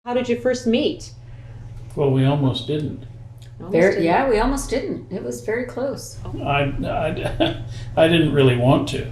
How did you first meet? Well, we almost didn't. Yeah, we almost didn't. It was very close. I didn't really want to.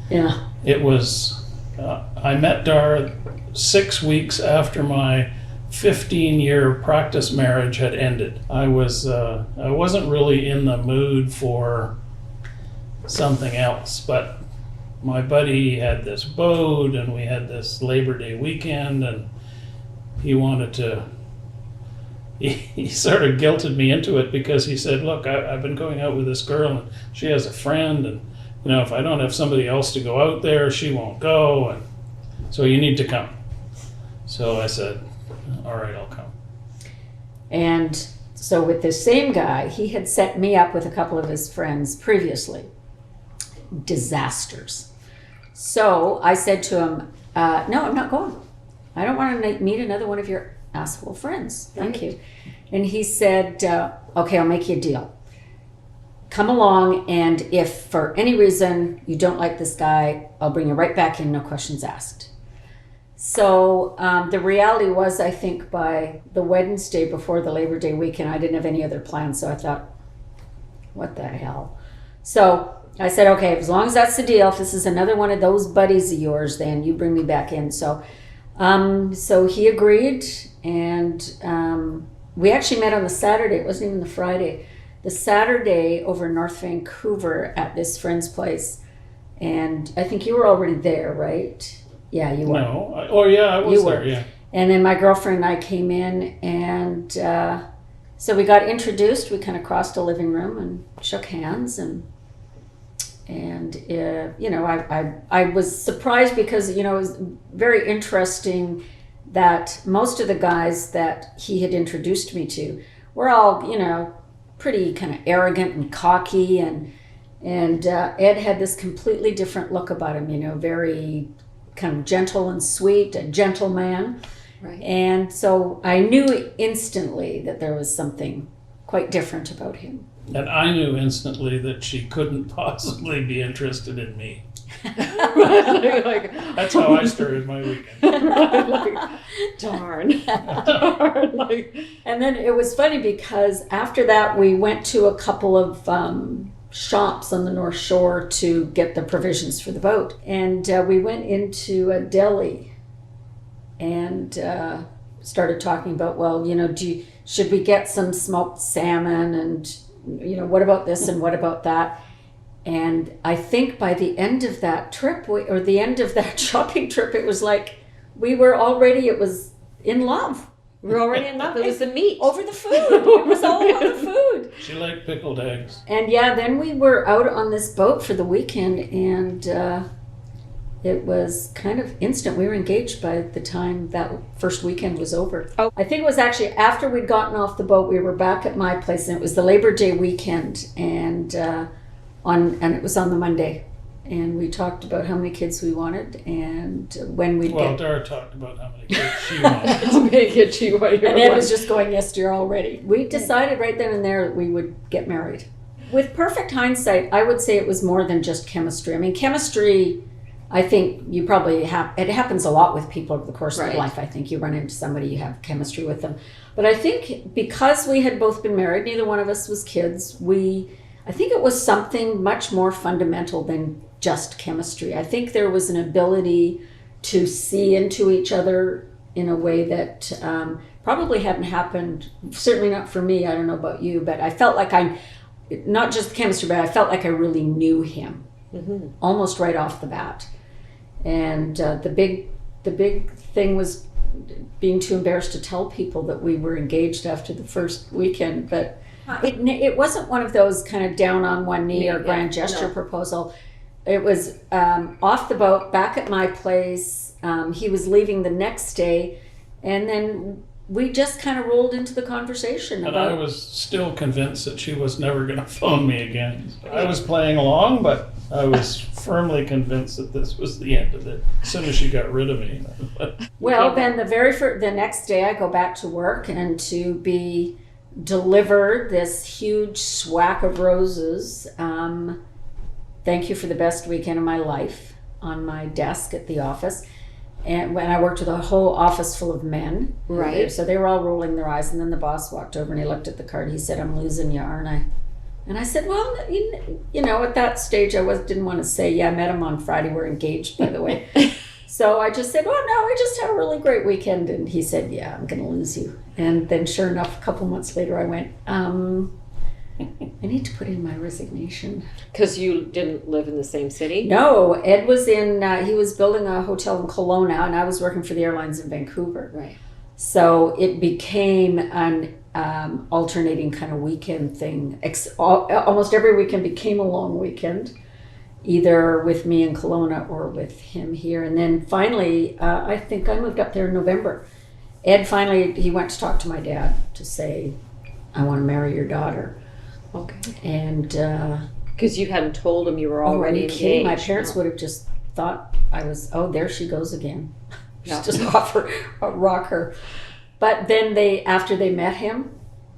Yeah. It was, I met Dar 6 weeks after my 15-year practice marriage had ended. I wasn't really in the mood for something else, but my buddy had this boat and we had this Labor Day weekend, and he sort of guilted me into it because he said, look, I've been going out with this girl and she has a friend, and if I don't have somebody else to go out there, she won't go, and so you need to come. So I said, all right, I'll come. And so with this same guy, he had set me up with a couple of his friends previously. Disasters. So I said to him, no, I'm not going. I don't want to meet another one of your asshole friends. Thank you. And he said, okay, I'll make you a deal. Come along, and if for any reason you don't like this guy, I'll bring you right back in, no questions asked. So the reality was, I think by the Wednesday before the Labor Day weekend, I didn't have any other plans. So I thought, what the hell? So I said, okay, as long as that's the deal, if this is another one of those buddies of yours, then you bring me back in. So he agreed, and we actually met on the Saturday. It wasn't even the Friday. The Saturday over in North Vancouver at this friend's place. And I think you were already there, right? Yeah, you were. No. I was there, yeah. And then my girlfriend and I came in, and so we got introduced. We kind of crossed a living room and shook hands, and I was surprised because, it was very interesting that most of the guys that he had introduced me to were all, pretty kind of arrogant and cocky, and Ed had this completely different look about him, very kind of gentle and sweet, a gentleman. Right. And so I knew instantly that there was something quite different about him. And I knew instantly that she couldn't possibly be interested in me. That's how I started my weekend. Darn. And then it was funny because after that we went to a couple of shops on the North Shore to get the provisions for the boat. And we went into a deli and started talking about, should we get some smoked salmon, and what about this and what about that? And I think by the end of that trip, or the end of that shopping trip, it was like it was in love. We were already in love. It was the meat. Over the food. It was all about the food. She liked pickled eggs. And then we were out on this boat for the weekend, and it was kind of instant. We were engaged by the time that first weekend was over. Oh. I think it was actually after we'd gotten off the boat, we were back at my place, and it was the Labor Day weekend, and it was on the Monday. And we talked about how many kids we wanted and when we'd get... Dar talked about how many kids she wanted. And Ed was just going, yes, dear, already. We decided right then and there that we would get married. With perfect hindsight, I would say it was more than just chemistry. I mean, chemistry, I think you probably have... It happens a lot with people over the course of their life. I think you run into somebody, you have chemistry with them. But I think because we had both been married, neither one of us was kids, I think it was something much more fundamental than just chemistry. I think there was an ability to see into each other in a way that probably hadn't happened, certainly not for me, I don't know about you, but I felt like not just chemistry, but I felt like I really knew him, almost right off the bat. And the big thing was being too embarrassed to tell people that we were engaged after the first weekend, but it wasn't one of those kind of down on one knee or grand gesture proposal. It was off the boat, back at my place. He was leaving the next day, and then we just kind of rolled into the conversation. And I was still convinced that she was never going to phone me again. So I was playing along, but I was firmly convinced that this was the end of it as soon as she got rid of me. Well, then the next day I go back to work, and to be delivered this huge swack of roses. Thank you for the best weekend of my life on my desk at the office. And when I worked with a whole office full of men. Right. So they were all rolling their eyes. And then the boss walked over and he looked at the card. He said, "I'm losing you, aren't I?" And I said, "Well, you know, at that stage, didn't want to say, yeah, I met him on Friday. We're engaged, by the way." So I just said, "Oh, no, we just had a really great weekend." And he said, "Yeah, I'm going to lose you." And then sure enough, a couple months later, I went, I need to put in my resignation. Because you didn't live in the same city? No, Ed was he was building a hotel in Kelowna, and I was working for the airlines in Vancouver. Right. So it became an alternating kind of weekend thing. Almost every weekend became a long weekend, either with me in Kelowna or with him here. And then finally, I think I moved up there in November. Ed finally, he went to talk to my dad to say, "I want to marry your daughter." Okay. And Because you hadn't told him you were already engaged. kidding? My parents would have just thought I was, oh, there she goes again. Yeah. Just rock her. But then after they met him,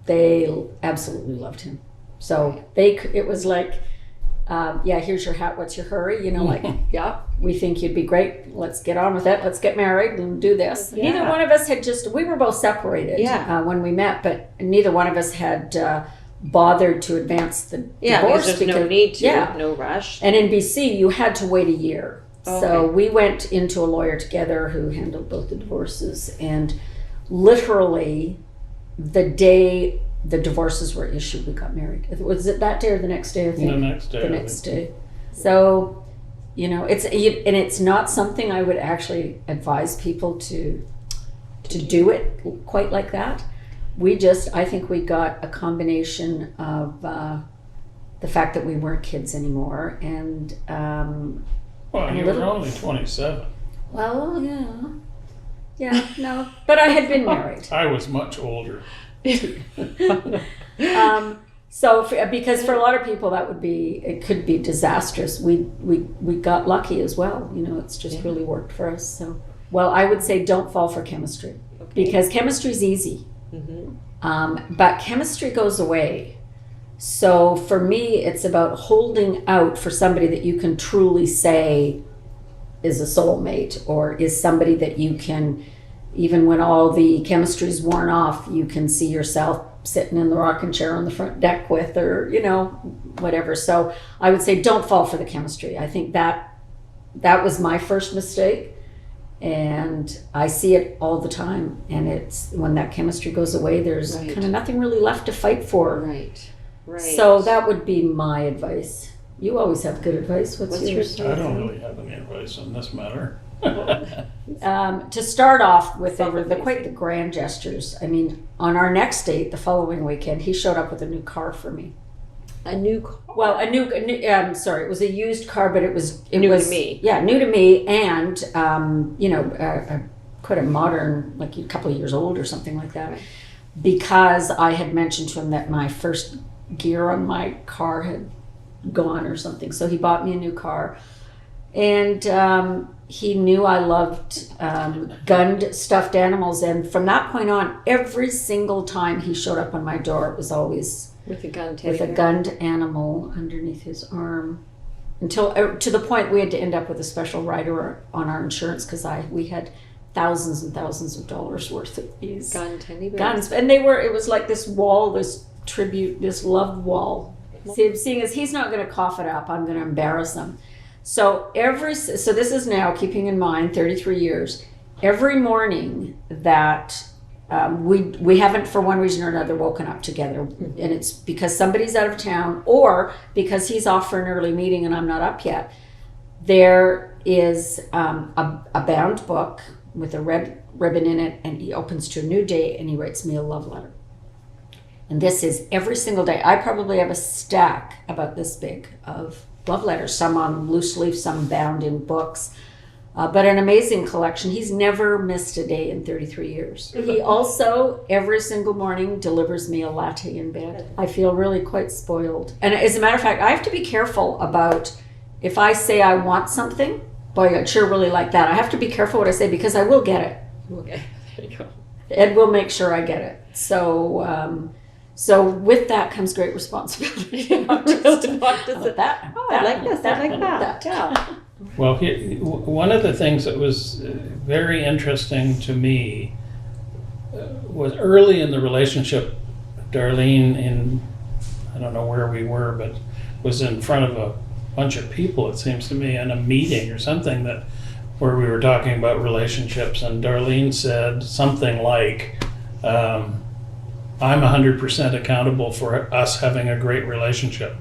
they absolutely loved him. So it was like, yeah, here's your hat. What's your hurry? You know, like, yeah, we think you'd be great. Let's get on with it. Let's get married and do this. Yeah. Neither one of us had we were both separated when we met, but neither one of us had bothered to advance the divorce. Because there's no need to, no rush. And in BC, you had to wait a year. Okay. So we went into a lawyer together who handled both the divorces, and literally the day the divorces were issued, we got married. Was it that day or the next day? I think The next day. The next day. So, you know, it's not something I would actually advise people to do it quite like that. I think we got a combination of the fact that we weren't kids anymore, and Well, you were only 27. well, yeah, no, but I had been married. I was much older. Because for a lot of people it could be disastrous. We got lucky as well. You know, it's just really worked for us. So, well, I would say don't fall for chemistry, because chemistry's easy. Mm-hmm. But chemistry goes away. So for me, it's about holding out for somebody that you can truly say is a soulmate, or is somebody that you can, even when all the chemistry's worn off, you can see yourself sitting in the rocking chair on the front deck with, or, you know, whatever. So I would say don't fall for the chemistry. I think that was my first mistake. And I see it all the time, and it's when that chemistry goes away, there's kind of nothing really left to fight for. Right. So that would be my advice. You always have good advice. What's yours? I don't really have any advice on this matter. To start off with, they were quite the grand gestures. I mean, on our next date, the following weekend, he showed up with a new car for me. A new car? Well, sorry, it was a used car, but it was new to me. Yeah, new to me, and quite a modern, like a couple of years old or something like that. Right. Because I had mentioned to him that my first gear on my car had gone or something, so he bought me a new car, and he knew I loved gunned stuffed animals, and from that point on, every single time he showed up on my door, it was always with a gun, with a gunned animal underneath his arm, until to the point we had to end up with a special rider on our insurance, because we had thousands and thousands of dollars worth of these gun teddy bears. Guns, and it was like this wall, this tribute, this love wall. Seeing as he's not going to cough it up, I'm going to embarrass him. So this is now, keeping in mind 33 years, every morning that we haven't, for one reason or another, woken up together, and it's because somebody's out of town, or because he's off for an early meeting and I'm not up yet. There is a bound book with a red ribbon in it, and he opens to a new day and he writes me a love letter. And this is every single day. I probably have a stack about this big of love letters, some on loose leaf, some bound in books. But an amazing collection. He's never missed a day in 33 years. He also, every single morning, delivers me a latte in bed. I feel really quite spoiled. And as a matter of fact, I have to be careful about, if I say I want something, boy, I'd sure really like that. I have to be careful what I say, because I will get it. Okay, there you go. Ed will make sure I get it. So with that comes great responsibility. I like this. I like that. Yeah. Well, one of the things that was very interesting to me was early in the relationship, Darlene, I don't know where we were, but was in front of a bunch of people, it seems to me, in a meeting or something where we were talking about relationships, and Darlene said something like, I'm 100% accountable for us having a great relationship.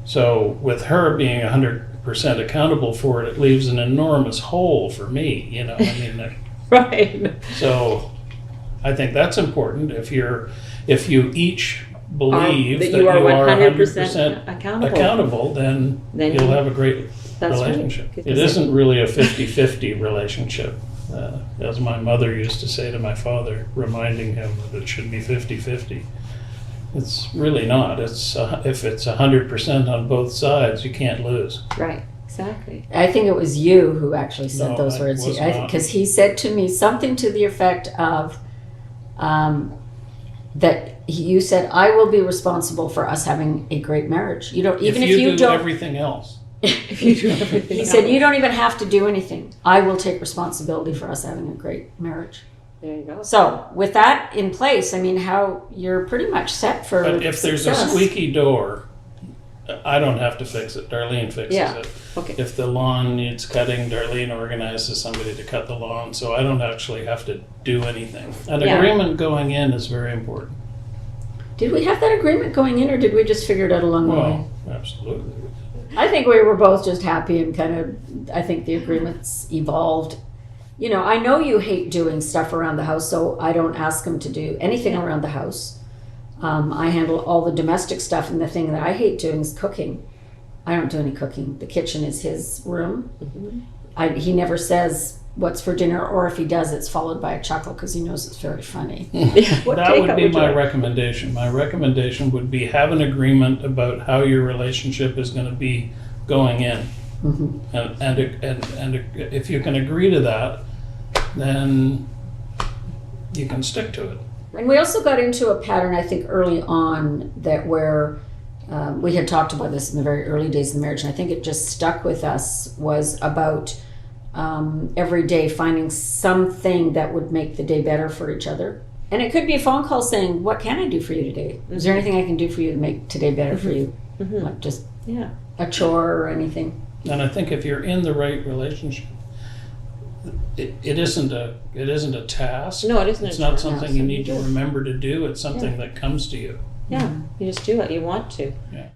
So with her being 100% accountable for it, it leaves an enormous hole for me, you know, I mean. Right. So I think that's important. If you each believe that that you are 100% accountable, then Then you'll you- have a great That's right. relationship. Because It isn't really a 50-50 relationship, as my mother used to say to my father, reminding him that it should be 50-50. It's really not. If it's 100% on both sides, you can't lose. Right. Exactly. I think it was you who actually said No, those I words. was not. Because he said to me something to the effect of that you said, I will be responsible for us having a great marriage. You don't, even if you do don't, everything else. If you do everything he said, else. you don't even have to do anything. I will take responsibility for us having a great marriage. There you go. So with that in place, I mean, how you're pretty much set for But if there's a success. squeaky door, I don't have to fix it. Darlene fixes Yeah. it. Okay. If the lawn needs cutting, Darlene organizes somebody to cut the lawn, so I don't actually have to do anything. An Yeah. agreement going in is very important. Did we have that agreement going in, or did we just figure it out along the way? Well, absolutely. I think we were both just happy and kind of, I think the agreements evolved. You know, I know you hate doing stuff around the house, so I don't ask him to do anything around the house. I handle all the domestic stuff, and the thing that I hate doing is cooking. I don't do any cooking. The kitchen is his room. Mm-hmm. He never says what's for dinner, or if he does, it's followed by a chuckle because he knows it's very funny. What That would takeout be you my like? recommendation. My recommendation would be have an agreement about how your relationship is going to be going in. Mhm. And if you can agree to that, then you can stick to it. And we also got into a pattern, I think, early on that where we had talked about this in the very early days of the marriage, and I think it just stuck with us, was about every day finding something that would make the day better for each other. And it could be a phone call saying, what can I do for you today? Is there anything I can do for you to make today better for you? Mhm. Like just Yeah. a chore or anything. And I think if you're in the right relationship, it isn't a task. No, it isn't. It's a not chore. something No, you need to do it. remember to do. It's something that comes to you. Yeah. You just do it. You want to. Yeah.